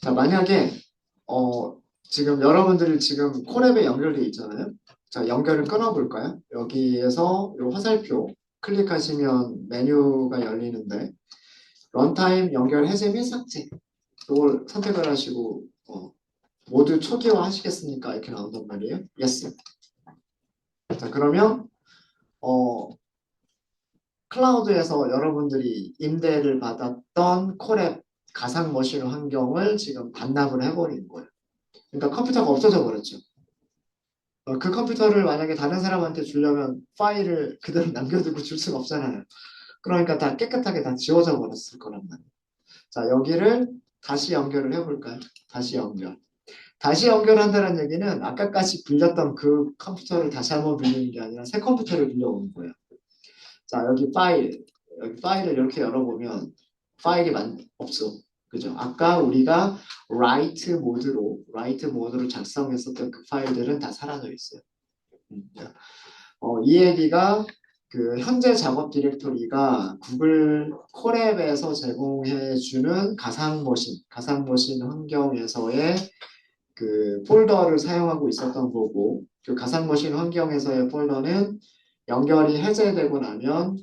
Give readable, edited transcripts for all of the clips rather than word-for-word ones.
자, 만약에 지금 여러분들이 지금 콜앱에 연결돼 있잖아요. 자, 연결을 끊어볼까요? 여기에서 이 화살표 클릭하시면 메뉴가 열리는데 런타임 연결 해제 및 삭제 이걸 선택을 하시고 모두 초기화 하시겠습니까? 이렇게 나온단 말이에요. Yes. 자, 그러면 어, 클라우드에서 여러분들이 임대를 받았던 콜앱 가상 머신 환경을 지금 반납을 해버리는 거예요. 그러니까 컴퓨터가 없어져 버렸죠. 그 컴퓨터를 만약에 다른 사람한테 주려면 파일을 그대로 남겨두고 줄 수가 없잖아요. 그러니까 다 깨끗하게 다 지워져 버렸을 거란 말이에요. 자, 여기를 다시 연결을 해볼까요? 다시 연결. 다시 연결한다는 얘기는 아까까지 빌렸던 그 컴퓨터를 다시 한번 빌리는 게 아니라 새 컴퓨터를 빌려오는 거예요. 자, 여기 파일, 여기 파일을 이렇게 열어보면 파일이 없어. 그죠? 아까 우리가 라이트 모드로 작성했었던 그 파일들은 다 사라져 있어요. 네. 이 얘기가 그 현재 작업 디렉토리가 구글 콜앱에서 제공해주는 가상 머신 환경에서의 그 폴더를 사용하고 있었던 거고, 그 가상 머신 환경에서의 폴더는 연결이 해제되고 나면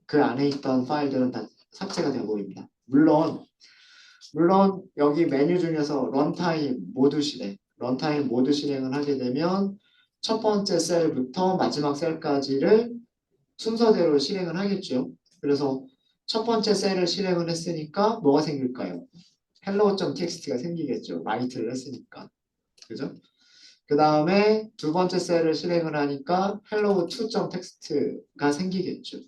그 안에 있던 파일들은 다 삭제가 되어 보입니다. 물론 여기 메뉴 중에서 런타임 모드 실행을 하게 되면 첫 번째 셀부터 마지막 셀까지를 순서대로 실행을 하겠죠. 그래서 첫 번째 셀을 실행을 했으니까 뭐가 생길까요? hello.txt가 생기겠죠. 라이트를 했으니까. 그죠? 그 다음에 두 번째 셀을 실행을 하니까 hello2.txt가 생기겠죠.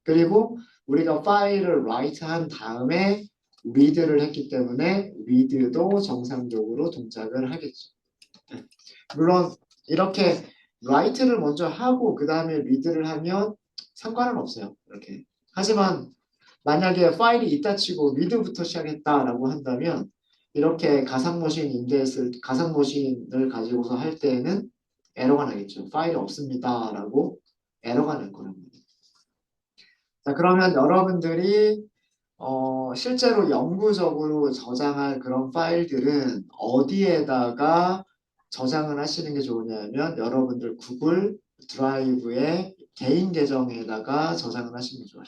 그리고 우리가 파일을 write 한 다음에 read를 했기 때문에 read도 정상적으로 동작을 하겠죠. 네. 물론 이렇게 write를 먼저 하고 그 다음에 read를 하면 상관은 없어요. 이렇게. 하지만 만약에 파일이 있다 치고 read부터 시작했다라고 한다면 이렇게 가상 머신을 가지고서 할 때에는 에러가 나겠죠. 파일이 없습니다라고 에러가 날 거란 말이에요. 자, 그러면 여러분들이 실제로 영구적으로 저장할 그런 파일들은 어디에다가 저장을 하시는 게 좋으냐면 여러분들 구글 드라이브의 개인 계정에다가 저장을 하시는 게 좋아요.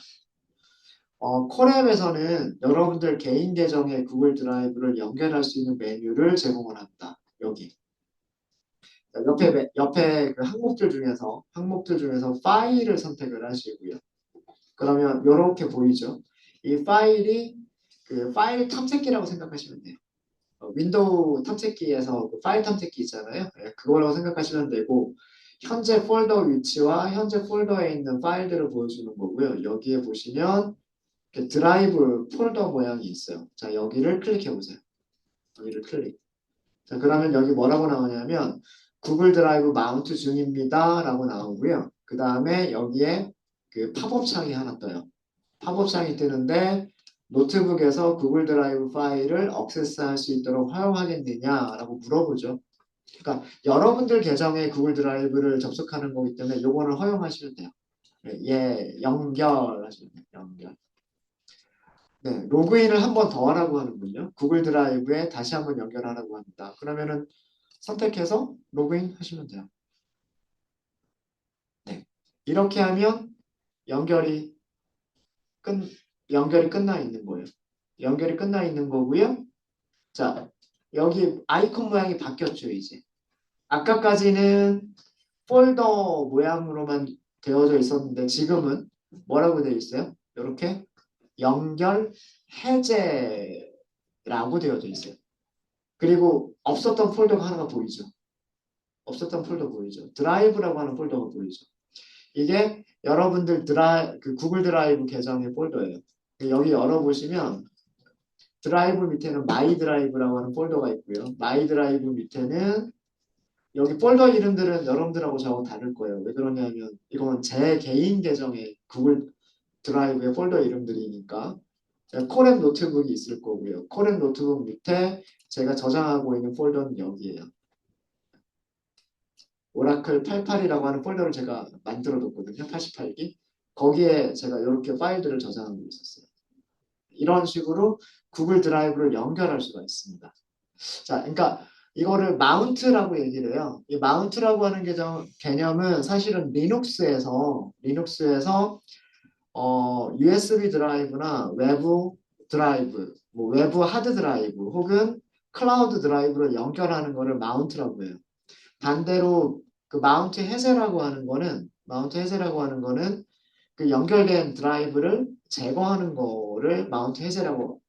콜앱에서는 여러분들 개인 계정에 구글 드라이브를 연결할 수 있는 메뉴를 제공을 합니다. 여기. 자, 옆에 그 항목들 중에서 파일을 선택을 하시고요. 그러면 이렇게 보이죠? 이 파일이 그 파일 탐색기라고 생각하시면 돼요. 윈도우 탐색기에서 그 파일 탐색기 있잖아요. 예, 그거라고 생각하시면 되고 현재 폴더 위치와 현재 폴더에 있는 파일들을 보여주는 거고요. 여기에 보시면 이렇게 드라이브 폴더 모양이 있어요. 자, 여기를 클릭해 보세요. 여기를 클릭. 자, 그러면 여기 뭐라고 나오냐면 구글 드라이브 마운트 중입니다. 라고 나오고요. 그 다음에 여기에 그 팝업 창이 하나 떠요. 팝업 창이 뜨는데 노트북에서 구글 드라이브 파일을 액세스할 수 있도록 허용하겠느냐라고 물어보죠. 그러니까 여러분들 계정에 구글 드라이브를 접속하는 거기 때문에 이거는 허용하시면 돼요. 예, 연결하시면 돼요. 연결. 네, 로그인을 한 번 더 하라고 하는군요. 구글 드라이브에 다시 한번 연결하라고 합니다. 그러면은 선택해서 로그인 하시면 돼요. 네. 이렇게 하면 연결이 끝, 연결이 끝나 있는 거예요. 연결이 끝나 있는 거고요. 자, 여기 아이콘 모양이 바뀌었죠, 이제. 아까까지는 폴더 모양으로만 되어져 있었는데 지금은 뭐라고 되어 있어요? 이렇게 연결 해제라고 되어져 있어요. 그리고 없었던 폴더가 하나가 보이죠. 없었던 폴더 보이죠. 드라이브라고 하는 폴더가 보이죠. 이게 여러분들 그 구글 드라이브 계정의 폴더예요. 여기 열어보시면 드라이브 밑에는 마이 드라이브라고 하는 폴더가 있고요. 마이 드라이브 밑에는 여기 폴더 이름들은 여러분들하고 저하고 다를 거예요. 왜 그러냐면 이건 제 개인 계정의 구글 드라이브의 폴더 이름들이니까 콜앤 노트북이 있을 거고요. 콜앤 노트북 밑에 제가 저장하고 있는 폴더는 여기에요. 오라클 88이라고 하는 폴더를 제가 만들어 뒀거든요. 88기. 거기에 제가 이렇게 파일들을 저장하고 있었어요. 이런 식으로 구글 드라이브를 연결할 수가 있습니다. 자, 그러니까 이거를 마운트라고 얘기를 해요. 이 마운트라고 하는 개념은 사실은 리눅스에서 USB 드라이브나 외부 드라이브, 뭐 외부 하드 드라이브 혹은 클라우드 드라이브를 연결하는 거를 마운트라고 해요. 반대로 그 마운트 해제라고 하는 거는 그 연결된 드라이브를 제거하는 거를 마운트 해제라고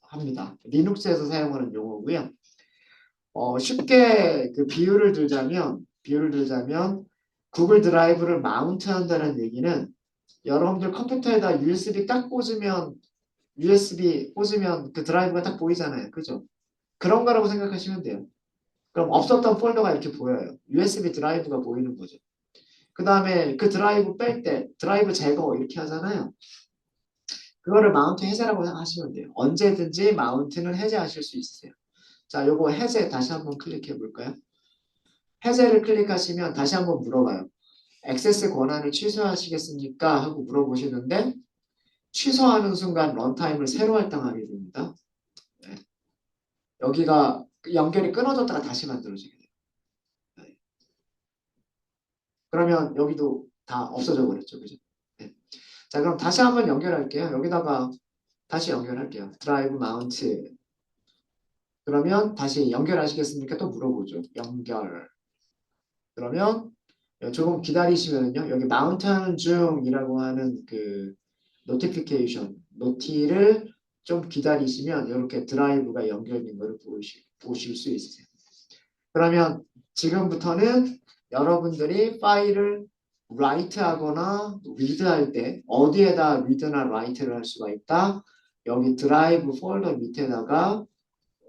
합니다. 리눅스에서 사용하는 용어고요. 쉽게 그 비유를 들자면 구글 드라이브를 마운트한다는 얘기는 여러분들 컴퓨터에다 USB 꽂으면 그 드라이브가 딱 보이잖아요. 그죠? 그런 거라고 생각하시면 돼요. 그럼 없었던 폴더가 이렇게 보여요. USB 드라이브가 보이는 거죠. 그 다음에 그 드라이브 뺄 때 드라이브 제거 이렇게 하잖아요. 그거를 마운트 해제라고 하시면 돼요. 언제든지 마운트는 해제하실 수 있으세요. 자, 요거 해제 다시 한번 클릭해 볼까요? 해제를 클릭하시면 다시 한번 물어봐요. 액세스 권한을 취소하시겠습니까? 하고 물어보시는데 취소하는 순간 런타임을 새로 할당하게 됩니다. 네. 여기가 연결이 끊어졌다가 다시 만들어지게 돼요. 네. 그러면 여기도 다 없어져 버렸죠. 그죠? 네. 자, 그럼 다시 한번 연결할게요. 여기다가 다시 연결할게요. 드라이브 마운트. 그러면 다시 연결하시겠습니까? 또 물어보죠. 연결. 그러면 조금 기다리시면요. 여기 마운트 하는 중이라고 하는 그 노티를 좀 기다리시면 이렇게 드라이브가 연결된 것을 보실 수 있으세요. 그러면 지금부터는 여러분들이 파일을 write 하거나 read 할 때 어디에다 read나 write를 할 수가 있다. 여기 드라이브 폴더 밑에다가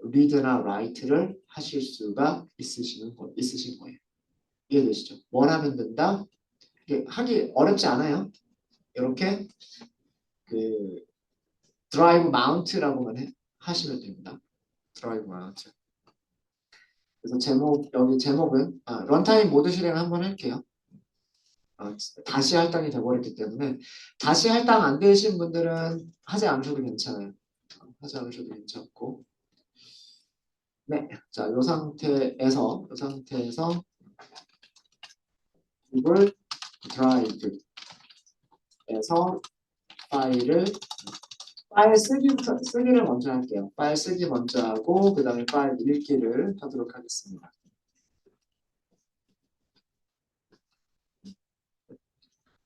read나 write를 하실 수가 있으신 거예요. 이해되시죠? 뭘 하면 된다? 이게 하기 어렵지 않아요. 이렇게 그 드라이브 마운트라고만 하시면 됩니다. 드라이브 마운트. 그래서 여기 제목은 런타임 모드 실행 한번 할게요. 다시 할당이 돼버렸기 때문에 다시 할당 안 되신 분들은 하지 않으셔도 괜찮아요. 하지 않으셔도 괜찮고. 네, 자, 이 상태에서 구글 드라이브에서 파일 쓰기를 먼저 할게요. 파일 쓰기 먼저 하고 그 다음에 파일 읽기를 하도록 하겠습니다.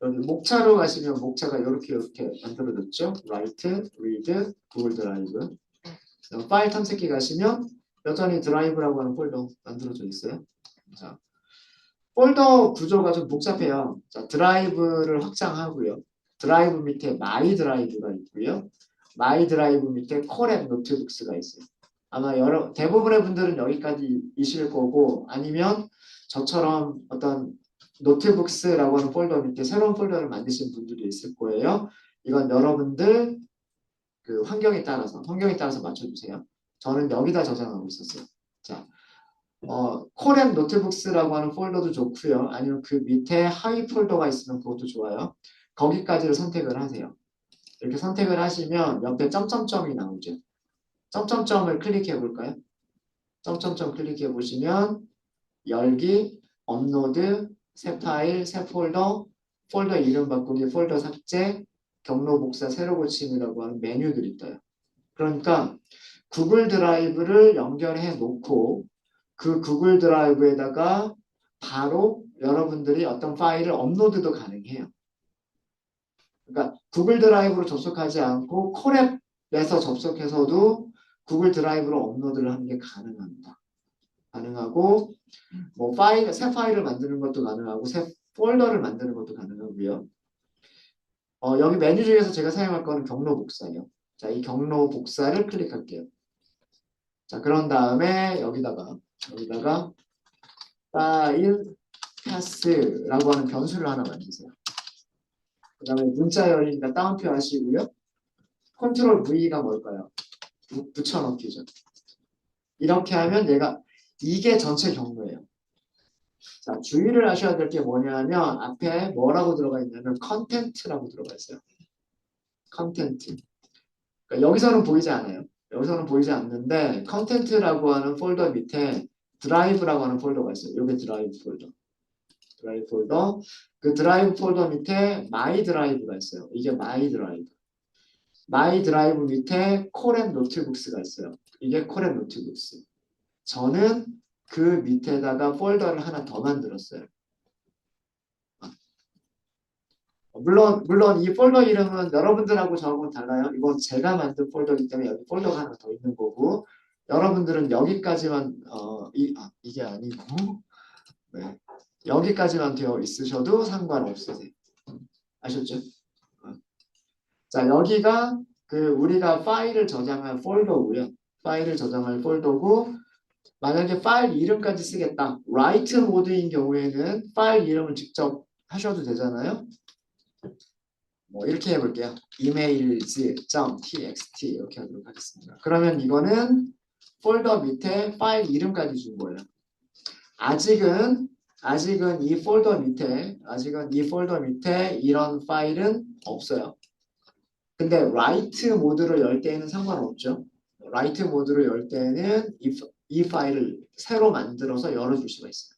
여기 목차로 가시면 목차가 이렇게 만들어졌죠. Write, Read, 구글 드라이브. 파일 탐색기 가시면 여전히 드라이브라고 하는 폴더 만들어져 있어요. 자, 폴더 구조가 좀 복잡해요. 자, 드라이브를 확장하고요. 드라이브 밑에 마이 드라이브가 있고요. 마이 드라이브 밑에 콜앱 노트북스가 있어요. 아마 대부분의 분들은 여기까지이실 거고 아니면 저처럼 어떤 노트북스라고 하는 폴더 밑에 새로운 폴더를 만드신 분들도 있을 거예요. 이건 여러분들 그 환경에 따라서 맞춰주세요. 저는 여기다 저장하고 있었어요. 자, 콜앱 노트북스라고 하는 폴더도 좋고요. 아니면 그 밑에 하위 폴더가 있으면 그것도 좋아요. 거기까지를 선택을 하세요. 이렇게 선택을 하시면 옆에 점점점이 나오죠. 점점점을 클릭해 볼까요? 점점점 클릭해 보시면 열기, 업로드, 새 파일, 새 폴더 이름 바꾸기, 폴더 삭제, 경로 복사, 새로 고침이라고 하는 메뉴들이 떠요. 그러니까 구글 드라이브를 연결해 놓고 그 구글 드라이브에다가 바로 여러분들이 어떤 파일을 업로드도 가능해요. 그러니까 구글 드라이브로 접속하지 않고 콜앱에서 접속해서도 구글 드라이브로 업로드를 하는 게 가능합니다. 가능하고 뭐 새 파일을 만드는 것도 가능하고 새 폴더를 만드는 것도 가능하고요. 여기 메뉴 중에서 제가 사용할 거는 경로 복사예요. 자, 이 경로 복사를 클릭할게요. 자, 그런 다음에 여기다가 파일 패스라고 하는 변수를 하나 만드세요. 그 다음에 문자 열리니까 따옴표 하시고요. 컨트롤 V가 뭘까요? 붙여넣기죠. 이렇게 하면 이게 전체 경로예요. 자, 주의를 하셔야 될 게 뭐냐면 앞에 뭐라고 들어가 있냐면 컨텐트라고 들어가 있어요. 컨텐트. 그러니까 여기서는 보이지 않아요. 여기서는 보이지 않는데 컨텐트라고 하는 폴더 밑에 드라이브라고 하는 폴더가 있어요. 이게 드라이브 폴더. 드라이브 폴더. 그 드라이브 폴더 밑에 마이 드라이브가 있어요. 이게 마이 드라이브. 마이 드라이브 밑에 콜앤 노트북스가 있어요. 이게 콜앤 노트북스. 저는 그 밑에다가 폴더를 하나 더 만들었어요. 물론 이 폴더 이름은 여러분들하고 저하고는 달라요. 이건 제가 만든 폴더이기 때문에 여기 폴더가 하나 더 있는 거고 여러분들은 여기까지만 이게 아니고 네. 여기까지만 되어 있으셔도 상관없으세요. 아셨죠? 어. 자, 여기가 그 우리가 파일을 저장할 폴더고요. 파일을 저장할 폴더고 만약에 파일 이름까지 쓰겠다. 라이트 모드인 경우에는 파일 이름을 직접 하셔도 되잖아요. 뭐 이렇게 해볼게요. emails.txt 이렇게 하도록 하겠습니다. 그러면 이거는 폴더 밑에 파일 이름까지 준 거예요. 아직은 이 폴더 밑에 이런 파일은 없어요. 근데 라이트 모드로 열 때에는 상관없죠. 라이트 모드로 열 때는 이 파일을 새로 만들어서 열어줄 수가 있어요.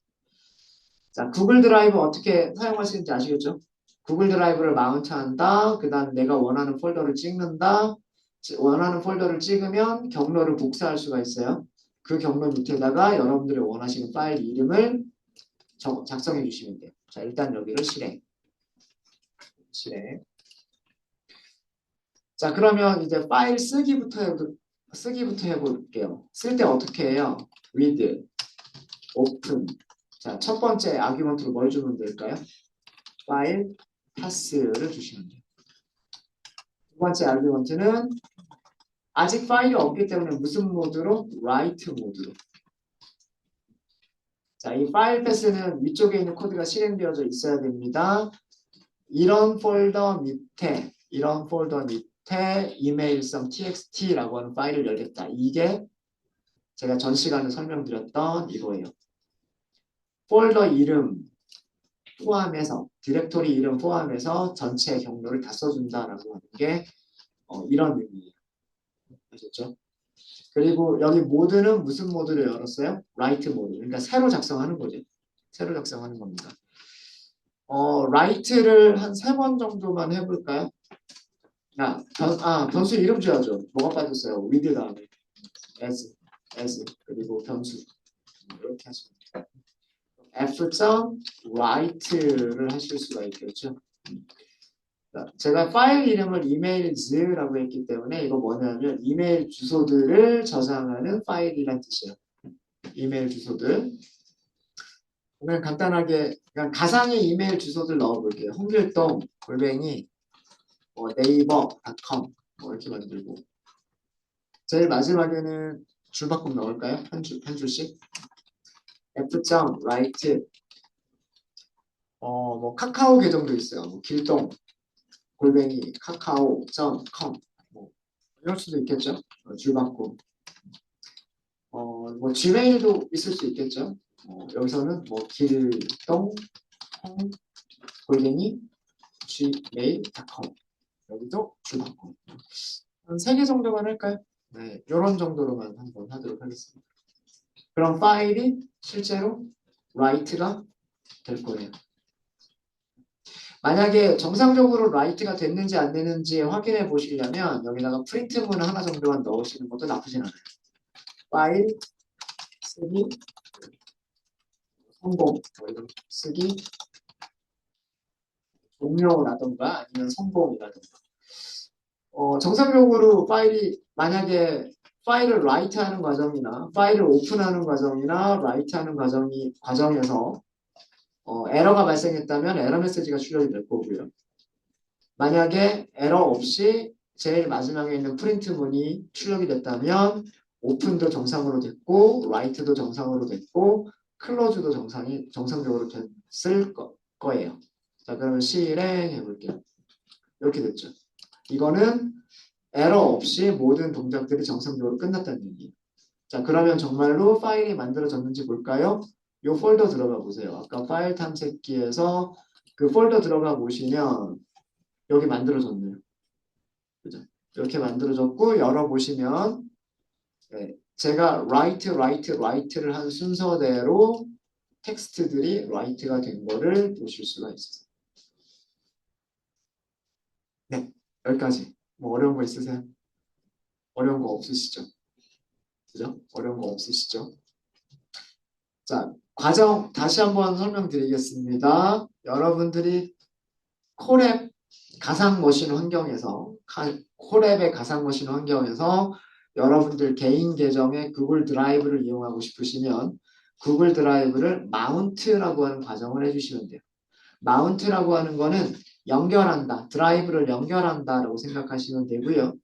자, 구글 드라이브 어떻게 사용하시는지 아시겠죠? 구글 드라이브를 마운트한다. 그 다음 내가 원하는 폴더를 찍는다. 원하는 폴더를 찍으면 경로를 복사할 수가 있어요. 그 경로 밑에다가 여러분들이 원하시는 파일 이름을 작성해 주시면 돼요. 자, 일단 여기를 실행. 자, 그러면 이제 파일 쓰기부터 해볼게요. 쓸 때 어떻게 해요? read, open. 자, 첫 번째 아규먼트로 뭘 주면 될까요? 파일 파스를 주시면 돼요. 두 번째 아규먼트는 아직 파일이 없기 때문에 무슨 모드로? write 모드로. 자, 이 파일 패스는 위쪽에 있는 코드가 실행되어져 있어야 됩니다. 이런 폴더 밑에 email.txt라고 하는 파일을 열겠다. 이게 제가 전 시간에 설명드렸던 이거예요. 폴더 이름 포함해서 디렉토리 이름 포함해서 전체 경로를 다 써준다라고 하는 게 이런 의미예요. 아셨죠? 그리고 여기 모드는 무슨 모드를 열었어요? write 모드. 그러니까 새로 작성하는 거죠. 새로 작성하는 겁니다. write를 한 3번 정도만 해볼까요? 변수 이름 줘야죠. 뭐가 빠졌어요? with 다음에 as 그리고 변수 이렇게 하시면 돼요. f.write를 하실 수가 있겠죠. 제가 파일 이름을 emails라고 했기 때문에 이거 뭐냐면 이메일 주소들을 저장하는 파일이란 뜻이에요. 이메일 주소들. 그러면 간단하게 그냥 가상의 이메일 주소들 넣어볼게요. 홍길동 골뱅이 네이버.com 이렇게 만들고 제일 마지막에는 줄바꿈 넣을까요? 한 줄씩. f.write 뭐 카카오 계정도 있어요. 뭐 길동 골뱅이 카카오.com 뭐 이럴 수도 있겠죠. 줄바꿈. 뭐 gmail도 있을 수 있겠죠. 여기서는 뭐 길동 골뱅이 gmail.com 여기도 줄바꿈. 한 3개 정도만 할까요? 네, 이런 정도로만 한번 하도록 하겠습니다. 그럼 파일이 실제로 write가 될 거예요. 만약에 정상적으로 write가 됐는지 안 됐는지 확인해 보시려면 여기다가 프린트문 하나 정도만 넣으시는 것도 나쁘진 않아요. 파일 쓰기 성공 이런 쓰기 종료라던가 아니면 성공이라던가 정상적으로 파일이 만약에 파일을 write하는 과정이나 파일을 오픈하는 과정이나 write하는 과정에서 에러가 발생했다면 에러 메시지가 출력이 될 거고요. 만약에 에러 없이 제일 마지막에 있는 프린트 문이 출력이 됐다면 오픈도 정상으로 됐고 write도 정상으로 됐고 클로즈도 정상적으로 됐을 거예요. 자, 그러면 실행해 볼게요. 이렇게 됐죠. 이거는 에러 없이 모든 동작들이 정상적으로 끝났다는 얘기예요. 자, 그러면 정말로 파일이 만들어졌는지 볼까요? 이 폴더 들어가 보세요. 아까 파일 탐색기에서 그 폴더 들어가 보시면 여기 만들어졌네요. 그죠? 이렇게 만들어졌고 열어보시면 네, 제가 write를 한 순서대로 텍스트들이 write가 된 거를 보실 수가 있어요. 네, 여기까지. 뭐 어려운 거 있으세요? 어려운 거 없으시죠? 그죠? 어려운 거 없으시죠? 자, 과정 다시 한번 설명드리겠습니다. 여러분들이 콜앱 가상머신 환경에서 콜앱의 가상머신 환경에서 여러분들 개인 계정의 구글 드라이브를 이용하고 싶으시면 구글 드라이브를 마운트라고 하는 과정을 해주시면 돼요. 마운트라고 하는 거는 연결한다, 드라이브를 연결한다라고 생각하시면 되고요.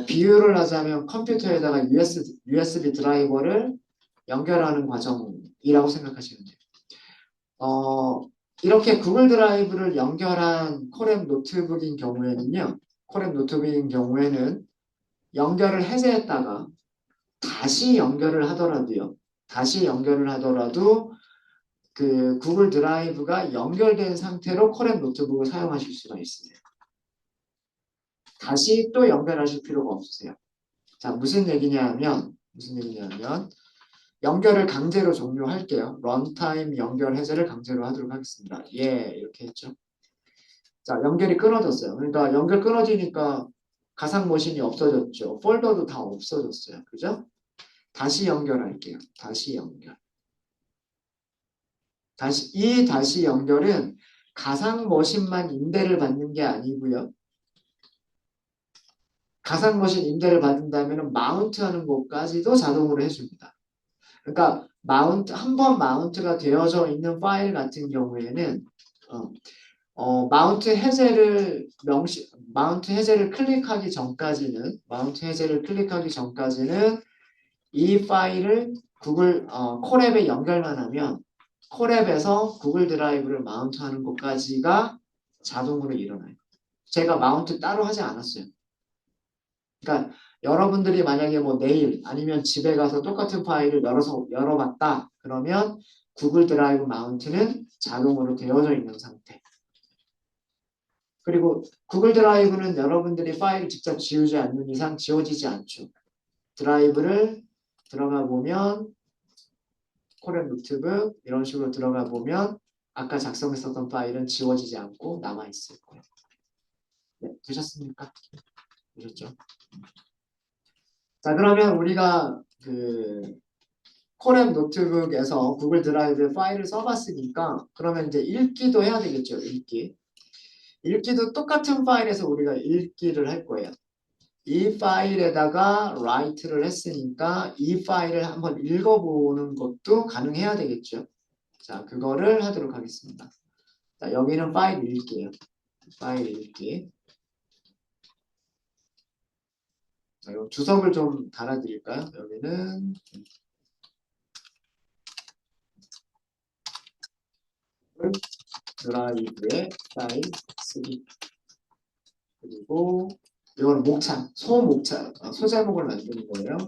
비유를 하자면 컴퓨터에다가 USB 드라이버를 연결하는 과정이라고 생각하시면 돼요. 이렇게 구글 드라이브를 연결한 콜앱 노트북인 경우에는요. 콜앱 노트북인 경우에는 연결을 해제했다가 다시 연결을 하더라도요. 다시 연결을 하더라도 그 구글 드라이브가 연결된 상태로 콜앱 노트북을 사용하실 수가 있습니다. 다시 또 연결하실 필요가 없으세요. 자, 무슨 얘기냐면 연결을 강제로 종료할게요. 런타임 연결 해제를 강제로 하도록 하겠습니다. 예, 이렇게 했죠. 자, 연결이 끊어졌어요. 그러니까 연결 끊어지니까 가상 머신이 없어졌죠. 폴더도 다 없어졌어요. 그죠? 다시 연결할게요. 다시 연결. 다시 연결은 가상 머신만 임대를 받는 게 아니고요. 가상 머신 임대를 받는다면 마운트 하는 것까지도 자동으로 해줍니다. 그러니까 한 번 마운트가 되어져 있는 파일 같은 경우에는 마운트 해제를 클릭하기 전까지는 이 파일을 콜앱에 연결만 하면 콜앱에서 구글 드라이브를 마운트하는 것까지가 자동으로 일어나요. 제가 마운트 따로 하지 않았어요. 그러니까 여러분들이 만약에 뭐 내일 아니면 집에 가서 똑같은 파일을 열어봤다 그러면 구글 드라이브 마운트는 자동으로 되어져 있는 상태. 그리고 구글 드라이브는 여러분들이 파일을 직접 지우지 않는 이상 지워지지 않죠. 드라이브를 들어가 보면 콜앱 노트북 이런 식으로 들어가 보면 아까 작성했었던 파일은 지워지지 않고 남아있을 거예요. 네, 되셨습니까? 되셨죠? 자, 그러면 우리가 콜앱 노트북에서 구글 드라이브에 파일을 써봤으니까 그러면 이제 읽기도 해야 되겠죠. 읽기도 똑같은 파일에서 우리가 읽기를 할 거예요. 이 파일에다가 write를 했으니까 이 파일을 한번 읽어보는 것도 가능해야 되겠죠. 자, 그거를 하도록 하겠습니다. 자, 여기는 파일 읽기예요. 파일 읽기. 자, 이 주석을 좀 달아드릴까요? 여기는 드라이브의 파일 쓰기. 그리고 이건 소제목을 만드는 거예요.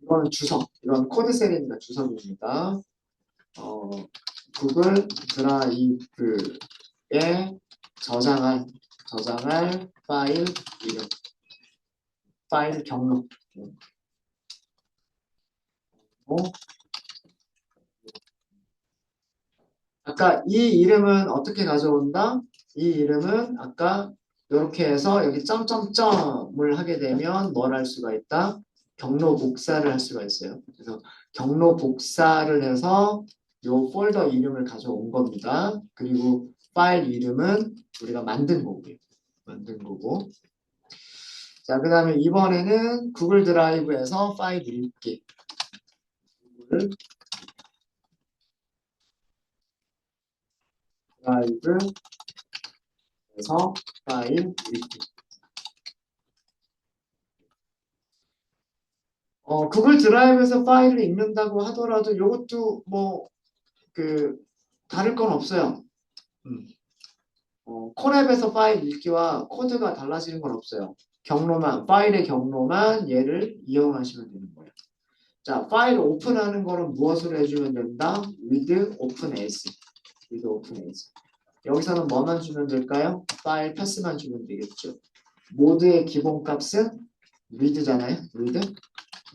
이거는 주석. 이건 코드 셀입니다. 주석입니다. 구글 드라이브에 저장할 파일 이름, 파일 경로. 아까 이 이름은 어떻게 가져온다? 이 이름은 아까 이렇게 해서 여기 점점점을 하게 되면 뭘 할 수가 있다? 경로 복사를 할 수가 있어요. 그래서 경로 복사를 해서 이 폴더 이름을 가져온 겁니다. 그리고 파일 이름은 우리가 만든 거고요. 자, 그 다음에 이번에는 구글 드라이브에서 파일 읽기. 구글 드라이브에서 파일 읽기. 구글 드라이브에서 파일을 읽는다고 하더라도 이것도 뭐 다를 건 없어요. 콜앱에서 파일 읽기와 코드가 달라지는 건 없어요. 파일의 경로만 얘를 이용하시면 되는 거예요. 자, 파일 오픈하는 거는 무엇으로 해주면 된다? with open as. 여기서는 뭐만 주면 될까요? 파일 패스만 주면 되겠죠. 모드의 기본값은 read잖아요. read.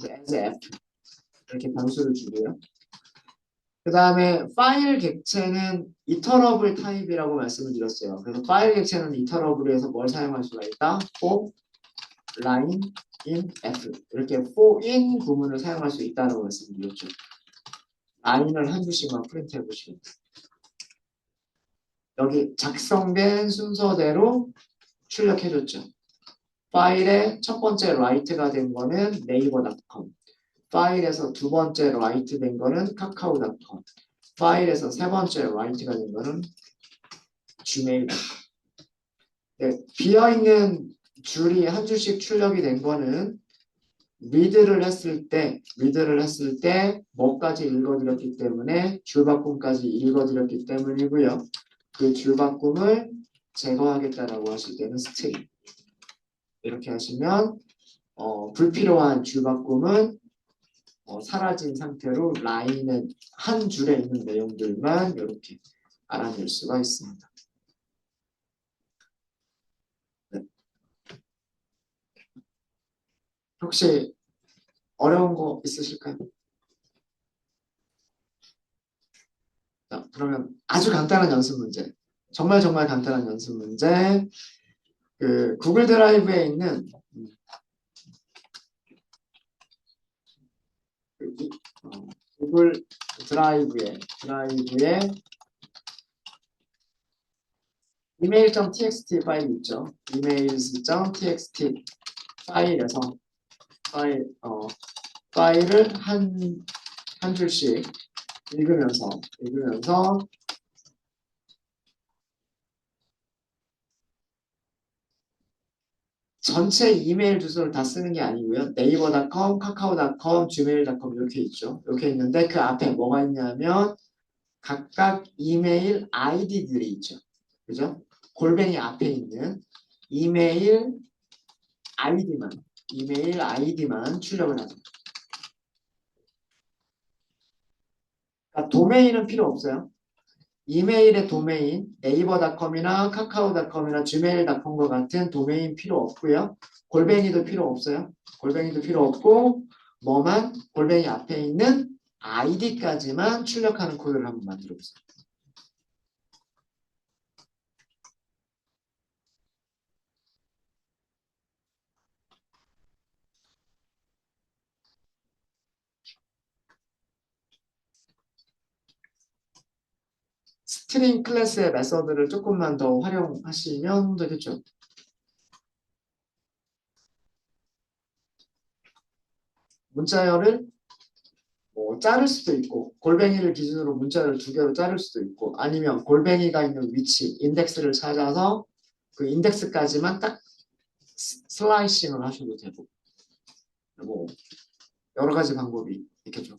as f 이렇게 변수를 주고요. 그 다음에 파일 객체는 이터러블 타입이라고 말씀을 드렸어요. 그래서 파일 객체는 이터러블에서 뭘 사용할 수가 있다? for line in f 이렇게 for in 구문을 사용할 수 있다고 말씀드렸죠. 라인을 한 줄씩만 프린트해 보시면 돼요. 여기 작성된 순서대로 출력해줬죠. 파일의 첫 번째 write가 된 거는 네이버닷컴, 파일에서 두 번째 write 된 거는 카카오닷컴, 파일에서 세 번째 write가 된 거는 gmail. 네, 비어있는 줄이 한 줄씩 출력이 된 거는 리드를 했을 때 뭐까지 읽어드렸기 때문에 줄바꿈까지 읽어드렸기 때문이고요. 그 줄바꿈을 제거하겠다라고 하실 때는 스트링 이렇게 하시면 불필요한 줄바꿈은 사라진 상태로 라인의 한 줄에 있는 내용들만 이렇게 알아낼 수가 있습니다. 네. 혹시 어려운 거 있으실까요? 자, 그러면 아주 간단한 연습 문제. 정말 정말 간단한 연습 문제. 그 구글 드라이브에 있는 그 구글 드라이브에 email.txt 파일 있죠. emails.txt 파일에서 파일을 한 줄씩 읽으면서 전체 이메일 주소를 다 쓰는 게 아니고요. 네이버닷컴, 카카오닷컴, gmail.com 이렇게 있죠. 이렇게 있는데 그 앞에 뭐가 있냐면 각각 이메일 아이디들이 있죠. 그죠? 골뱅이 앞에 있는 이메일 아이디만 출력을 하죠. 그러니까 도메인은 필요 없어요. 이메일의 도메인, 네이버닷컴이나 카카오닷컴이나 gmail.com과 같은 도메인 필요 없고요. 골뱅이도 필요 없어요. 골뱅이도 필요 없고 뭐만 골뱅이 앞에 있는 아이디까지만 출력하는 코드를 한번 만들어 보세요. 스트링 클래스의 메서드를 조금만 더 활용하시면 되겠죠. 문자열을 자를 수도 있고 골뱅이를 기준으로 문자를 두 개로 자를 수도 있고 아니면 골뱅이가 있는 위치 인덱스를 찾아서 그 인덱스까지만 딱 슬라이싱을 하셔도 되고 뭐 여러 가지 방법이 있겠죠.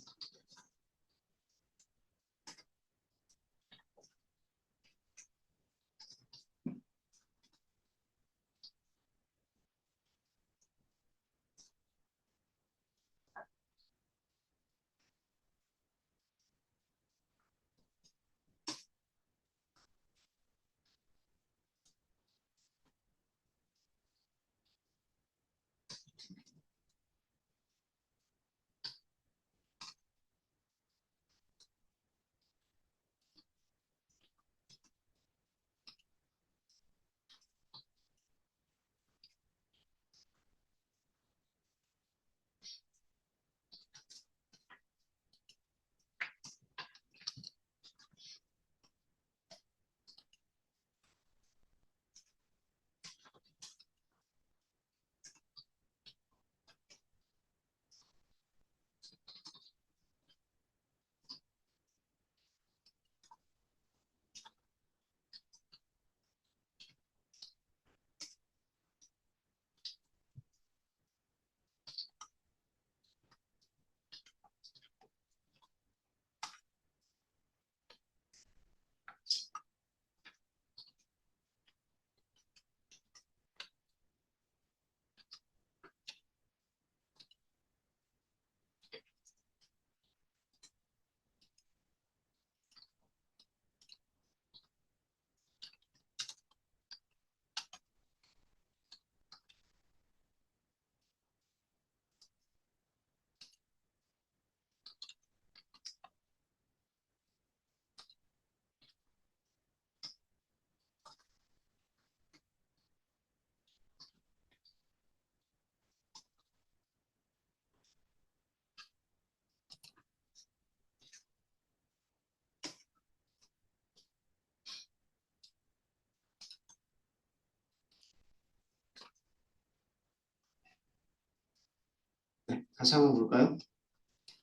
같이 한번 볼까요?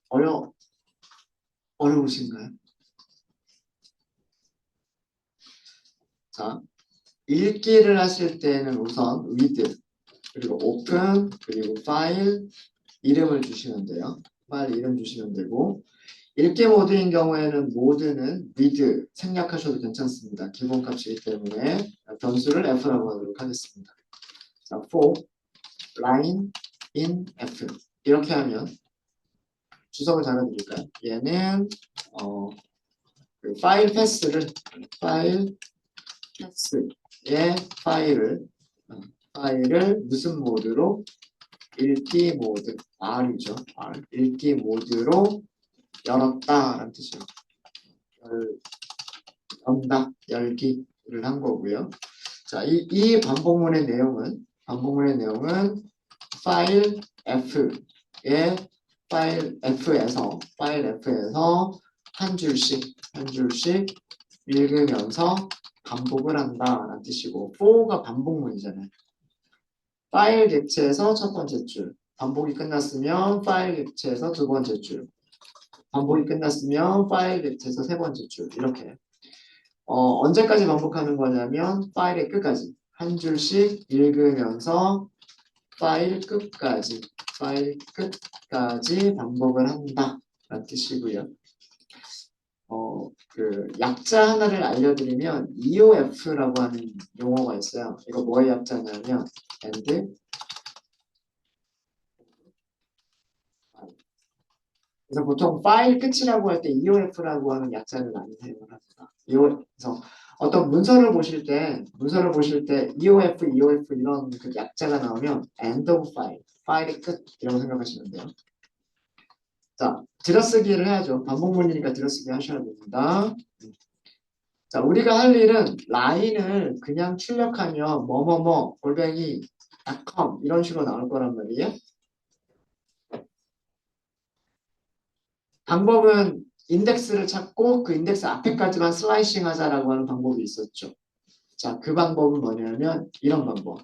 어려, 어려우신가요? 자, 읽기를 하실 때는 우선 with, 그리고 open, 그리고 파일, 이름을 주시면 돼요. 파일 이름 주시면 되고, 읽기 모드인 경우에는 모드는 with 생략하셔도 괜찮습니다. 기본값이기 때문에 변수를 f라고 하도록 하겠습니다. 자, for line in f 이렇게 하면 주석을 달아드릴까요? 얘는 그 파일 파일 패스의 파일을 무슨 모드로 읽기 모드 R이죠. R 읽기 모드로 열었다라는 뜻이에요. 연다 열기를 한 거고요. 자, 이 반복문의 내용은 파일 F의 파일 F에서 한 줄씩 읽으면서 반복을 한다라는 뜻이고, for가 반복문이잖아요. 파일 객체에서 첫 번째 줄, 반복이 끝났으면 파일 객체에서 두 번째 줄, 반복이 끝났으면 파일 객체에서 세 번째 줄, 이렇게 언제까지 반복하는 거냐면 파일의 끝까지 한 줄씩 읽으면서 파일 끝까지 반복을 한다 라는 뜻이고요. 그 약자 하나를 알려드리면 EOF라고 하는 용어가 있어요. 이거 뭐의 약자냐면 and 그래서 보통 파일 끝이라고 할 때 EOF라고 하는 약자를 많이 사용을 합니다. 그래서 어떤 문서를 보실 때 EOF 이런 그 약자가 나오면 end of file, 파일의 끝 이라고 생각하시면 돼요. 자, 들어쓰기를 해야죠. 반복문이니까 들어쓰기 하셔야 됩니다. 자, 우리가 할 일은 라인을 그냥 출력하면 뭐뭐뭐 골뱅이 .com 이런 식으로 나올 거란 말이에요. 방법은 인덱스를 찾고 그 인덱스 앞에까지만 슬라이싱 하자라고 하는 방법이 있었죠. 자, 그 방법은 뭐냐면 이런 방법.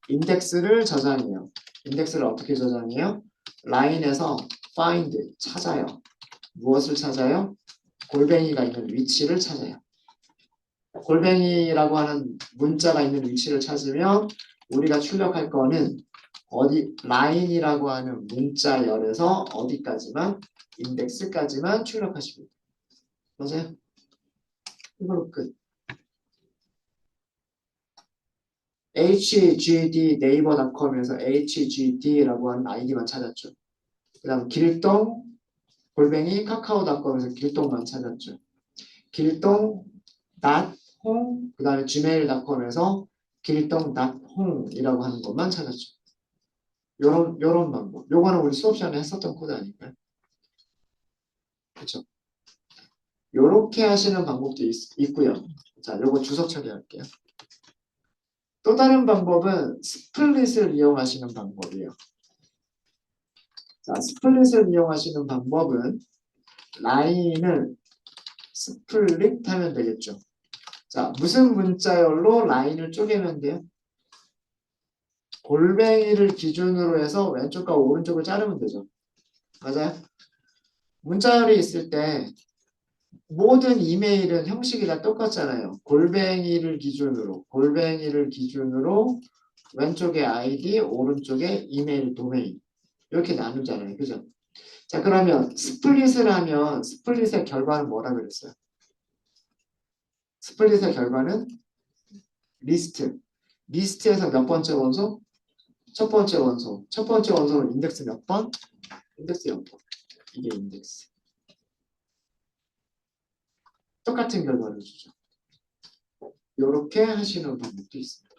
인덱스를 저장해요. 인덱스를 어떻게 저장해요? 라인에서 find, 찾아요. 무엇을 찾아요? 골뱅이가 있는 위치를 찾아요. 골뱅이라고 하는 문자가 있는 위치를 찾으면 우리가 출력할 거는 라인이라고 하는 문자열에서 어디까지만, 인덱스까지만 출력하시면 돼요. 맞아요? 이걸로 끝. hgd 네이버닷컴에서 hgd라고 하는 아이디만 찾았죠. 그 다음 길동 골뱅이 카카오닷컴에서 길동만 찾았죠. 길동 home 그 다음에 gmail.com에서 길동.home이라고 하는 것만 찾았죠. 요런 방법. 요거는 우리 수업 시간에 했었던 코드 아닐까요? 그렇죠? 요렇게 하시는 방법도 있고요. 자, 요거 주석 처리할게요. 또 다른 방법은 스플릿을 이용하시는 방법이에요. 자, 스플릿을 이용하시는 방법은 라인을 스플릿 하면 되겠죠. 자, 무슨 문자열로 라인을 쪼개면 돼요? 골뱅이를 기준으로 해서 왼쪽과 오른쪽을 자르면 되죠. 맞아요? 문자열이 있을 때 모든 이메일은 형식이 다 똑같잖아요. 골뱅이를 기준으로 왼쪽에 아이디, 오른쪽에 이메일 도메인 이렇게 나누잖아요. 그죠? 자, 그러면 스플릿을 하면 스플릿의 결과는 뭐라 그랬어요? 스플릿의 결과는 리스트. 리스트에서 몇 번째 원소? 첫 번째 원소. 첫 번째 원소는 인덱스 몇 번? 인덱스 0번. 이게 인덱스. 똑같은 결과를 주죠. 이렇게 하시는 방법도 있습니다.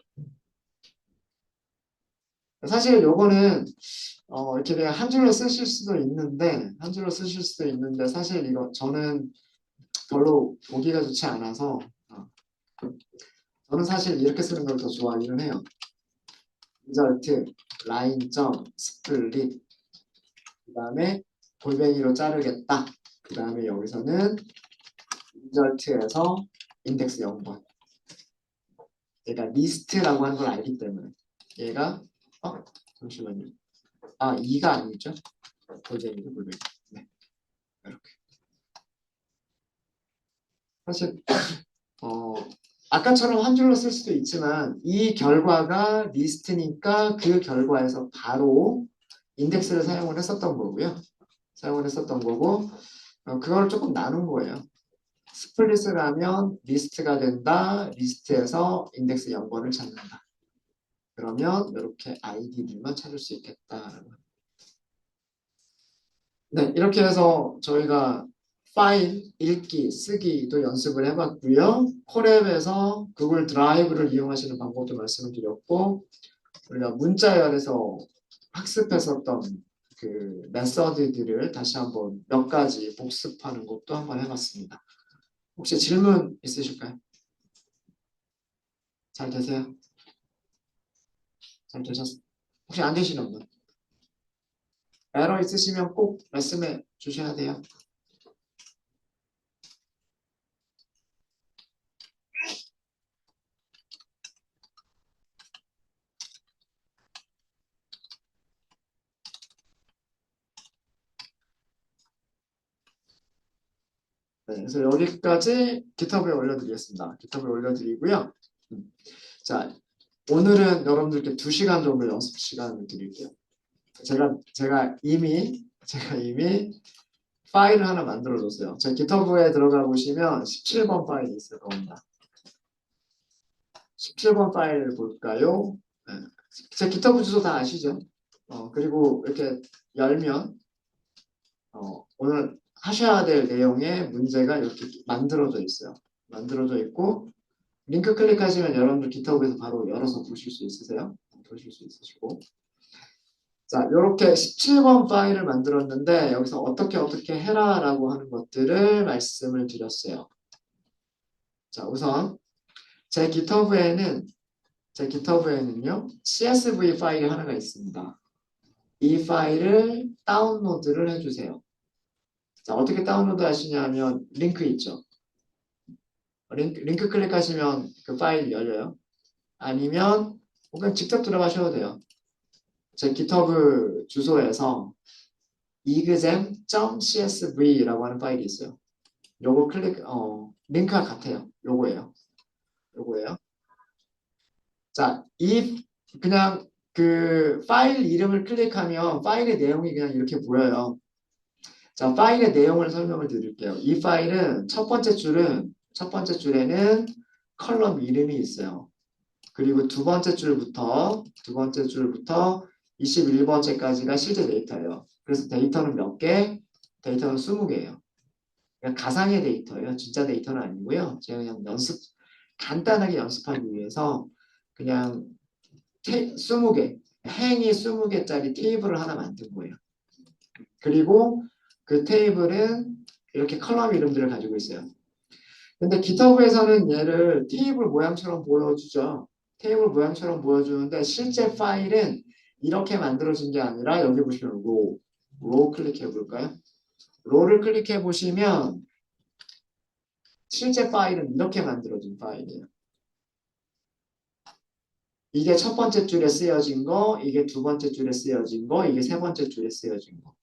사실 요거는 이렇게 그냥 한 줄로 쓰실 수도 있는데 사실 이거 저는 별로 보기가 좋지 않아서 저는 사실 이렇게 쓰는 걸 더 좋아하기는 해요. 리절트 라인 점 스플릿 그 다음에 골뱅이로 자르겠다. 그 다음에 여기서는 리절트에서 인덱스 0번 얘가 리스트라고 하는 걸 알기 때문에 얘가 잠시만요. 2가 아니죠? 골뱅이도 골뱅이. 네, 이렇게. 사실 어, 아까처럼 한 줄로 쓸 수도 있지만 이 결과가 리스트니까 그 결과에서 바로 인덱스를 사용을 했었던 거고요. 사용을 했었던 거고 그걸 조금 나눈 거예요. 스플릿을 하면 리스트가 된다. 리스트에서 인덱스 0번을 찾는다. 그러면 이렇게 아이디들만 찾을 수 있겠다라고. 네, 이렇게 해서 저희가 파일 읽기, 쓰기도 연습을 해봤고요. 콜앱에서 구글 드라이브를 이용하시는 방법도 말씀을 드렸고, 우리가 문자열에서 학습했었던 그 메서드들을 다시 한번 몇 가지 복습하는 것도 한번 해봤습니다. 혹시 질문 있으실까요? 잘 되세요? 잘 되셨어요? 혹시 안 되시는 분? 에러 있으시면 꼭 말씀해 주셔야 돼요. 네, 그래서 여기까지 깃허브에 올려드리겠습니다. 깃허브에 올려드리고요. 자, 오늘은 여러분들께 2시간 정도 연습 시간을 드릴게요. 제가 이미 파일을 하나 만들어줬어요. 제 깃허브에 들어가 보시면 17번 파일이 있을 겁니다. 17번 파일 볼까요? 네. 제 깃허브 주소 다 아시죠? 그리고 이렇게 열면 오늘 하셔야 될 내용의 문제가 이렇게 만들어져 있어요. 만들어져 있고 링크 클릭하시면 여러분들 깃허브에서 바로 열어서 보실 수 있으세요? 보실 수 있으시고 자, 이렇게 17번 파일을 만들었는데 여기서 어떻게 해라라고 하는 것들을 말씀을 드렸어요. 자, 우선 제 깃허브에는요 CSV 파일이 하나가 있습니다. 이 파일을 다운로드를 해주세요. 자, 어떻게 다운로드 하시냐면 링크 있죠. 링크 클릭하시면 그 파일 열려요. 아니면 혹은 직접 들어가셔도 돼요. 제 깃허브 주소에서 exam.csv라고 하는 파일이 있어요. 요거 링크가 같아요. 요거예요. 자, 그냥 그 파일 이름을 클릭하면 파일의 내용이 그냥 이렇게 보여요. 자, 파일의 내용을 설명을 드릴게요. 이 파일은 첫 번째 줄에는 컬럼 이름이 있어요. 그리고 두 번째 줄부터 21번째까지가 실제 데이터예요. 그래서 데이터는 몇 개? 데이터는 20개예요. 그러니까 가상의 데이터예요. 진짜 데이터는 아니고요. 제가 그냥 간단하게 연습하기 위해서 그냥 20개, 행이 20개짜리 테이블을 하나 만든 거예요. 그리고 그 테이블은 이렇게 컬럼 이름들을 가지고 있어요. 근데 깃허브에서는 얘를 테이블 모양처럼 보여주죠. 테이블 모양처럼 보여주는데 실제 파일은 이렇게 만들어진 게 아니라 여기 보시면 로 클릭해 볼까요? 로를 클릭해 보시면 실제 파일은 이렇게 만들어진 파일이에요. 이게 첫 번째 줄에 쓰여진 거, 이게 두 번째 줄에 쓰여진 거, 이게 세 번째 줄에 쓰여진 거.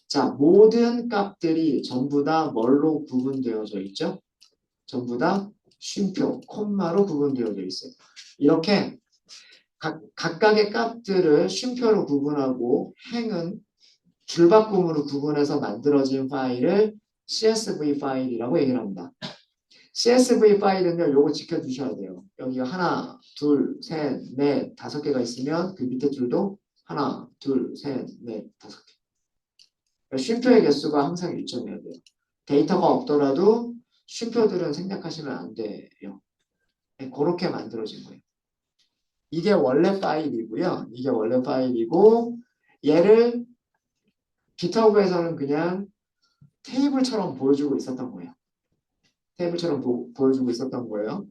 자, 모든 값들이 전부 다 뭘로 구분되어져 있죠? 전부 다 쉼표, 콤마로 구분되어져 있어요. 이렇게 각각의 값들을 쉼표로 구분하고 행은 줄바꿈으로 구분해서 만들어진 파일을 CSV 파일이라고 얘기를 합니다. CSV 파일은요, 요거 지켜주셔야 돼요. 여기 하나, 둘, 셋, 넷, 5개가 있으면 그 밑에 줄도 하나, 둘, 셋, 넷, 5개. 쉼표의 개수가 항상 일정해야 돼요. 데이터가 없더라도 쉼표들은 생략하시면 안 돼요. 네, 그렇게 만들어진 거예요. 이게 원래 파일이고요. 이게 원래 파일이고 얘를 깃허브에서는 그냥 테이블처럼 보여주고 있었던 거예요. 테이블처럼 보여주고 있었던 거예요.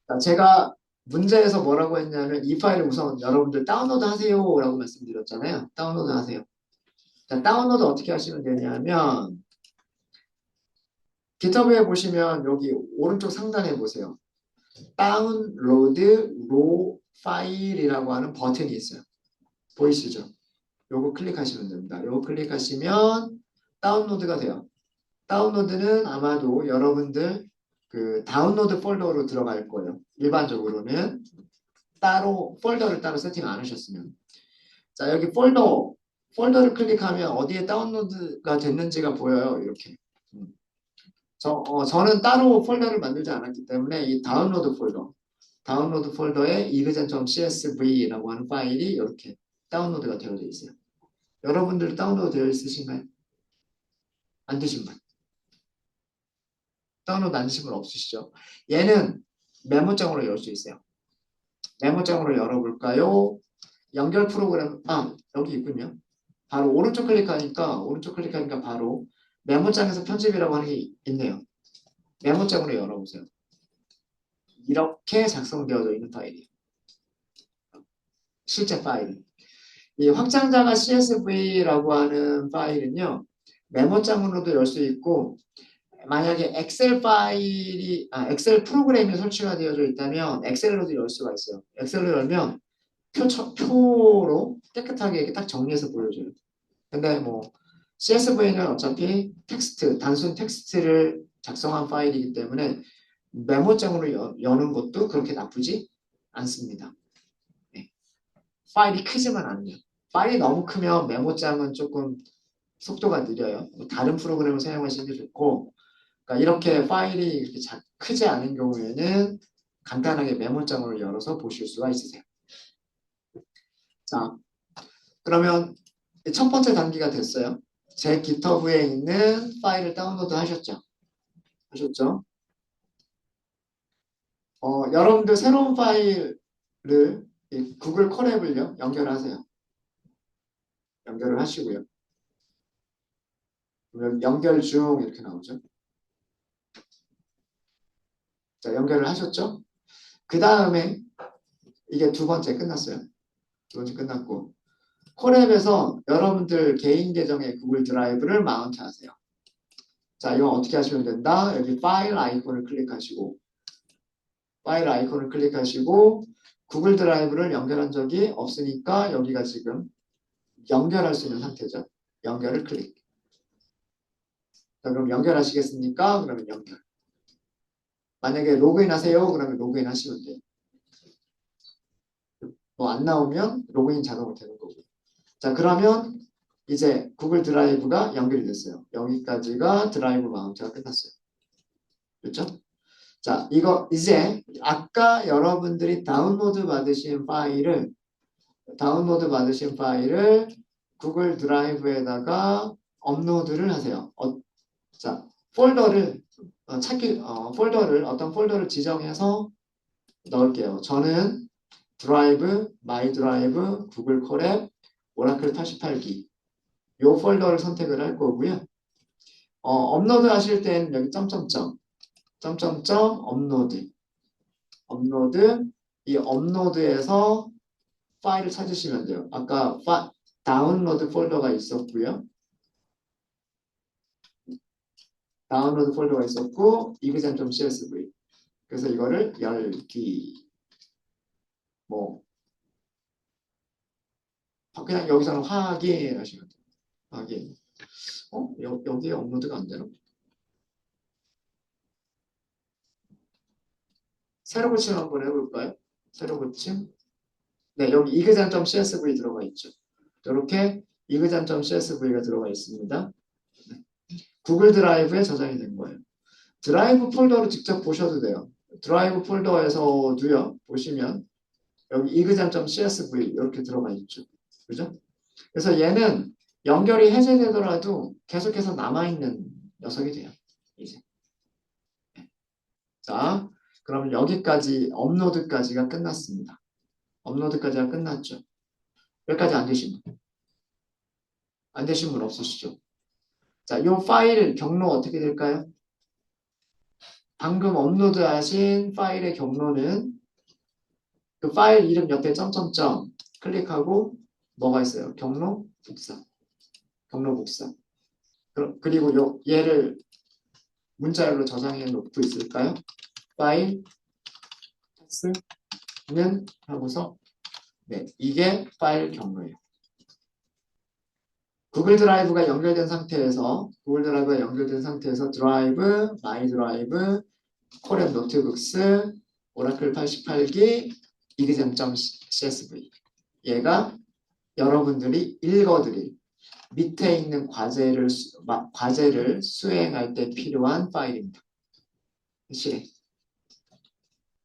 자, 제가 문제에서 뭐라고 했냐면 이 파일을 우선 여러분들 다운로드 하세요 라고 말씀드렸잖아요. 다운로드 하세요. 자, 다운로드 어떻게 하시면 되냐면 깃허브에 보시면 여기 오른쪽 상단에 보세요. 다운로드 로 파일이라고 하는 버튼이 있어요. 보이시죠? 요거 클릭하시면 됩니다. 요거 클릭하시면 다운로드가 돼요. 다운로드는 아마도 여러분들 그 다운로드 폴더로 들어갈 거예요. 일반적으로는 따로 폴더를 따로 세팅 안 하셨으면. 자, 여기 폴더를 클릭하면 어디에 다운로드가 됐는지가 보여요. 이렇게. 음. 저는 따로 폴더를 만들지 않았기 때문에 이 다운로드 폴더에 evision.csv라고 하는 파일이 이렇게 다운로드가 되어져 있어요. 여러분들 다운로드 되어 있으신가요? 안 되신 분? 다운로드 안 되신 분 없으시죠? 얘는 메모장으로 열 수 있어요. 메모장으로 열어볼까요? 연결 프로그램, 여기 있군요. 바로 오른쪽 클릭하니까 바로 메모장에서 편집이라고 하는 게 있네요. 메모장으로 열어보세요. 이렇게 작성되어져 있는 파일이에요. 실제 파일. 이 확장자가 CSV라고 하는 파일은요. 메모장으로도 열 수 있고 만약에 엑셀 프로그램이 설치가 되어져 있다면 엑셀로도 열 수가 있어요. 엑셀로 열면 표로 깨끗하게 이렇게 딱 정리해서 보여줘요. 근데 뭐 CSV는 어차피 단순 텍스트를 작성한 파일이기 때문에 메모장으로 여는 것도 그렇게 나쁘지 않습니다. 네. 파일이 크지만 않으면. 파일이 너무 크면 메모장은 조금 속도가 느려요. 다른 프로그램을 사용하시는 게 좋고, 그러니까 이렇게 파일이 이렇게 크지 않은 경우에는 간단하게 메모장으로 열어서 보실 수가 있으세요. 자, 그러면 첫 번째 단계가 됐어요. 제 GitHub에 있는 파일을 다운로드 하셨죠? 여러분들 새로운 파일을 이 구글 콜앱을요 연결하세요. 연결을 하시고요. 그러면 연결 중 이렇게 나오죠. 자, 연결을 하셨죠? 그 다음에 이게 두 번째 끝났어요. 두 번째 끝났고 콜앱에서 여러분들 개인 계정의 구글 드라이브를 마운트 하세요. 자, 이건 어떻게 하시면 된다? 여기 파일 아이콘을 클릭하시고 구글 드라이브를 연결한 적이 없으니까 여기가 지금 연결할 수 있는 상태죠. 연결을 클릭. 자, 그럼 연결하시겠습니까? 그러면 연결. 만약에 로그인 하세요. 그러면 로그인 하시면 돼요. 뭐 안 나오면 로그인 자동으로 되는 거고요. 자, 그러면 이제 구글 드라이브가 연결이 됐어요. 여기까지가 드라이브 마운트가 끝났어요. 그렇죠? 자, 이거 이제 아까 여러분들이 다운로드 받으신 파일을 구글 드라이브에다가 업로드를 하세요. 자, 어떤 폴더를 지정해서 넣을게요. 저는 드라이브, 마이 드라이브, 구글 콜앱, 오라클 88기 요 폴더를 선택을 할 거고요. 업로드 하실 때는 여기 업로드 이 업로드에서 파일을 찾으시면 돼요. 아까 다운로드 폴더가 있었고요. 다운로드 폴더가 있었고 evision.csv 그래서 이거를 열기 뭐 그냥 여기서는 확인하시면 돼요. 확인. 여기에 업로드가 안 되나? 새로 고침 한번 해볼까요? 새로 고침. 네, 여기 evision.csv 들어가 있죠. 이렇게 evision.csv가 들어가 있습니다. 구글 드라이브에 저장이 된 거예요. 드라이브 폴더로 직접 보셔도 돼요. 드라이브 폴더에서도요, 보시면 여기 evision.csv 이렇게 들어가 있죠. 그죠? 그래서 얘는 연결이 해제되더라도 계속해서 남아있는 녀석이 돼요. 이제. 자, 그럼 여기까지 업로드까지가 끝났습니다. 업로드까지가 끝났죠. 여기까지 안 되신 분? 안 되신 분 없으시죠? 자, 이 파일 경로 어떻게 될까요? 방금 업로드하신 파일의 경로는 그 파일 이름 옆에 점점점 클릭하고 뭐가 있어요? 경로 복사. 경로 복사. 그리고 얘를 문자열로 저장해 놓고 있을까요? 파일 는 하고서 네, 이게 파일 경로예요. 구글 드라이브가 연결된 상태에서 드라이브, 마이 드라이브, 코랩 노트북스, 오라클 88기, exam.csv 얘가 여러분들이 읽어드릴 밑에 있는 과제를 수행할 때 필요한 파일입니다. 실행.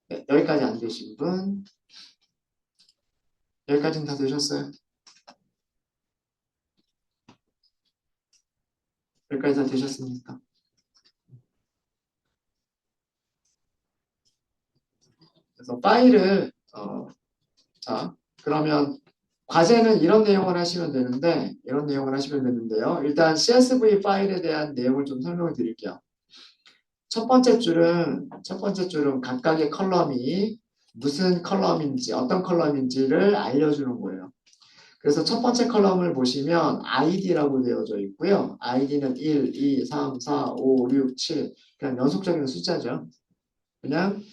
네, 여기까지 안 되신 분? 여기까지는 다 되셨어요? 여기까지 다 되셨습니까? 그래서 파일을 자 그러면 과제는 이런 내용을 하시면 되는데요. 일단 CSV 파일에 대한 내용을 좀 설명을 드릴게요. 첫 번째 줄은 각각의 컬럼이 무슨 컬럼인지 어떤 컬럼인지를 알려주는 거예요. 그래서 첫 번째 컬럼을 보시면 ID라고 되어져 있고요. ID는 1, 2, 3, 4, 5, 6, 7 그냥 연속적인 숫자죠. 그냥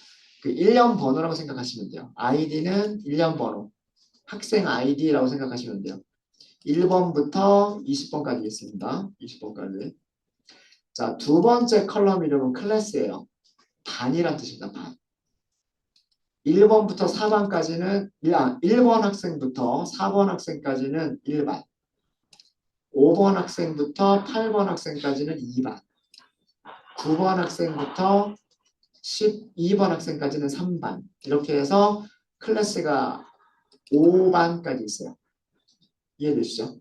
그 1년 번호라고 생각하시면 돼요. ID는 1년 번호. 학생 아이디라고 생각하시면 돼요. 1번부터 20번까지 있습니다. 20번까지. 자, 두 번째 컬럼 이름은 클래스예요. 반이란 뜻입니다. 반. 1번부터 4번까지는 1번 학생부터 4번 학생까지는 1반. 5번 학생부터 8번 학생까지는 2반. 9번 학생부터 12번 학생까지는 3반. 이렇게 해서 클래스가 5반까지 있어요. 이해되시죠?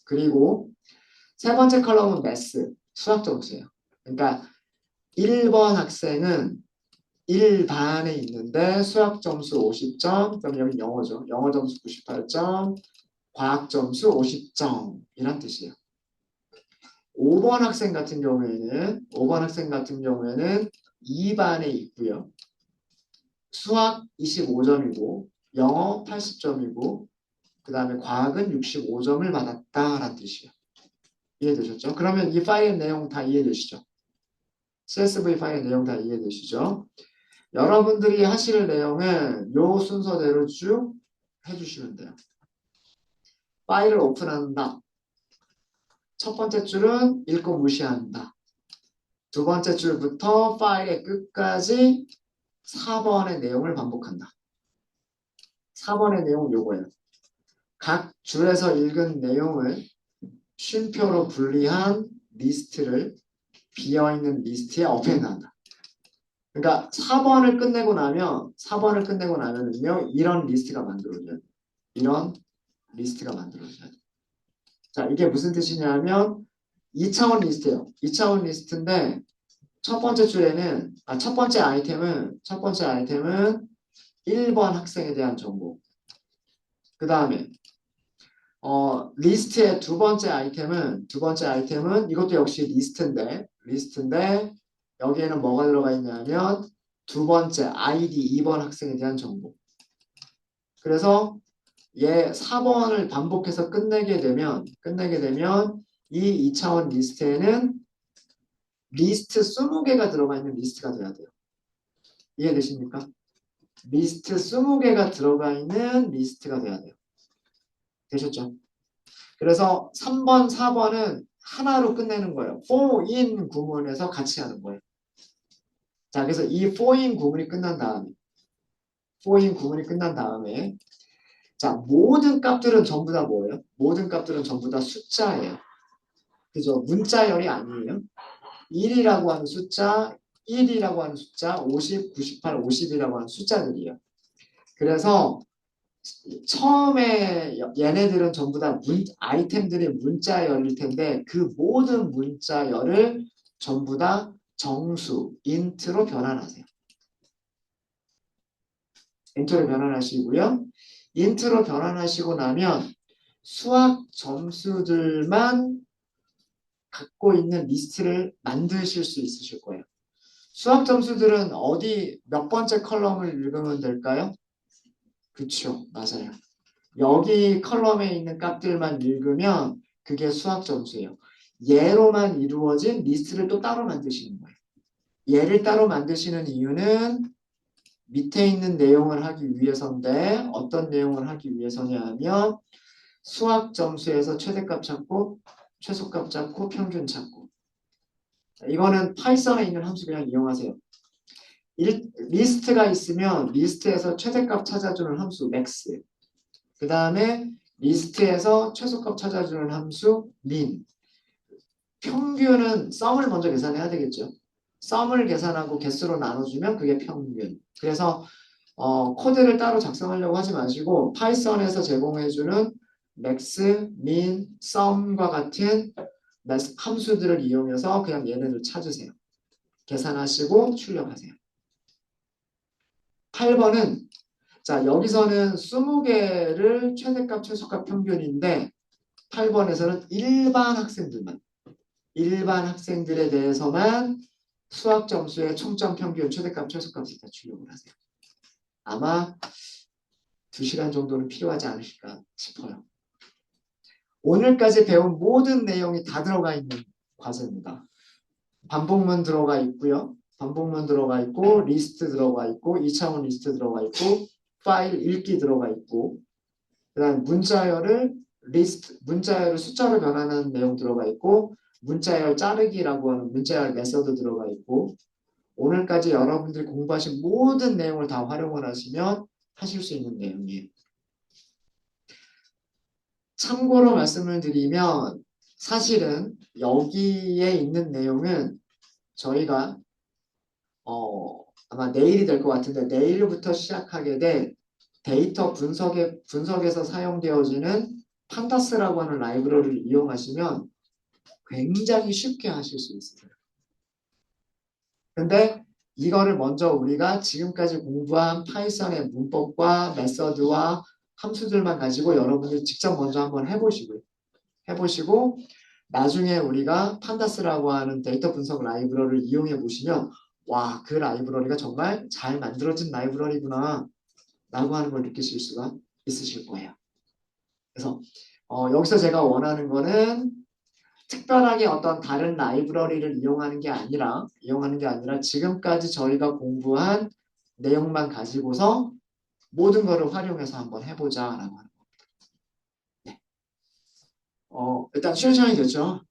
그리고 세 번째 컬럼은 매스, 수학 점수예요. 그러니까 1번 학생은 1반에 있는데 수학 점수 50점, 그럼 여기 영어죠. 영어 점수 98점, 과학 점수 50점 이란 뜻이에요. 5번 학생 같은 경우에는 2반에 있고요. 수학 25점이고 영어 80점이고 그 다음에 과학은 65점을 받았다라는 뜻이에요. 이해되셨죠? 그러면 이 파일 내용 다 이해되시죠? CSV 파일 내용 다 이해되시죠? 여러분들이 하실 내용은 요 순서대로 쭉 해주시면 돼요. 파일을 오픈한다. 첫 번째 줄은 읽고 무시한다. 두 번째 줄부터 파일의 끝까지 4번의 내용을 반복한다. 4번의 내용은 요거예요. 각 줄에서 읽은 내용을 쉼표로 분리한 리스트를 비어있는 리스트에 어펜드한다. 그러니까 4번을 끝내고 나면은요 이런 리스트가 만들어져요. 이런 리스트가 만들어져요. 자, 이게 무슨 뜻이냐면 2차원 리스트예요. 2차원 리스트인데 첫 번째 아이템은 1번 학생에 대한 정보. 그 다음에 리스트의 두 번째 아이템은 이것도 역시 리스트인데 여기에는 뭐가 들어가 있냐면 두 번째 아이디 2번 학생에 대한 정보. 그래서 얘 4번을 반복해서 끝내게 되면 이 2차원 리스트에는 리스트 20개가 들어가 있는 리스트가 돼야 돼요. 이해되십니까? 리스트 20개가 들어가 있는 리스트가 돼야 돼요. 되셨죠? 그래서 3번, 4번은 하나로 끝내는 거예요. for in 구문에서 같이 하는 거예요. 자, 그래서 이 for in 구문이 끝난 다음에 자, 모든 값들은 전부 다 뭐예요? 모든 값들은 전부 다 숫자예요. 그죠? 문자열이 아니에요. 1이라고 하는 숫자, 1이라고 하는 숫자, 50, 98, 50이라고 하는 숫자들이에요. 그래서 처음에 얘네들은 전부 다 아이템들이 문자열일 텐데 그 모든 문자열을 전부 다 정수, 인트로 변환하세요. 인트로 변환하시고요. 인트로 변환하시고 나면 수학 점수들만 갖고 있는 리스트를 만드실 수 있으실 거예요. 수학 점수들은 몇 번째 컬럼을 읽으면 될까요? 그쵸, 맞아요. 여기 컬럼에 있는 값들만 읽으면 그게 수학 점수예요. 얘로만 이루어진 리스트를 또 따로 만드시는 거예요. 얘를 따로 만드시는 이유는 밑에 있는 내용을 하기 위해서인데 어떤 내용을 하기 위해서냐 하면 수학 점수에서 최대값 찾고 최소값 찾고 평균 찾고. 자, 이거는 파이썬에 있는 함수 그냥 이용하세요. 리스트가 있으면 리스트에서 최대값 찾아주는 함수 max. 그 다음에 리스트에서 최소값 찾아주는 함수 min. 평균은 썸을 먼저 계산해야 되겠죠. 썸을 계산하고 개수로 나눠주면 그게 평균. 그래서 코드를 따로 작성하려고 하지 마시고 파이썬에서 제공해주는 max, min, sum과 같은 함수들을 이용해서 그냥 얘네들 찾으세요. 계산하시고 출력하세요. 8번은 자 여기서는 20개를 최대값, 최소값, 평균인데 8번에서는 일반 학생들에 대해서만 수학 점수의 총점, 평균, 최대값, 최소값을 다 출력을 하세요. 아마 2시간 정도는 필요하지 않으실까 싶어요. 오늘까지 배운 모든 내용이 다 들어가 있는 과제입니다. 반복문 들어가 있고요. 반복문 들어가 있고 리스트 들어가 있고 2차원 리스트 들어가 있고 파일 읽기 들어가 있고 그다음 문자열을 문자열을 숫자로 변하는 내용 들어가 있고 문자열 자르기라고 하는 문자열 메서드 들어가 있고 오늘까지 여러분들이 공부하신 모든 내용을 다 활용을 하시면 하실 수 있는 내용이에요. 참고로 말씀을 드리면 사실은 여기에 있는 내용은 저희가 아마 내일이 될 것 같은데 내일부터 시작하게 될 데이터 분석에서 사용되어지는 판다스라고 하는 라이브러리를 이용하시면 굉장히 쉽게 하실 수 있어요. 근데 이거를 먼저 우리가 지금까지 공부한 파이썬의 문법과 메서드와 함수들만 가지고 여러분들 직접 먼저 한번 해보시고 나중에 우리가 판다스라고 하는 데이터 분석 라이브러리를 이용해 보시면 와, 그 라이브러리가 정말 잘 만들어진 라이브러리구나 라고 하는 걸 느끼실 수가 있으실 거예요. 그래서 여기서 제가 원하는 거는 특별하게 어떤 다른 라이브러리를 이용하는 게 아니라 지금까지 저희가 공부한 내용만 가지고서 모든 거를 활용해서 한번 해보자라고 하는 겁니다. 네. 일단 쉬는 시간이 됐죠.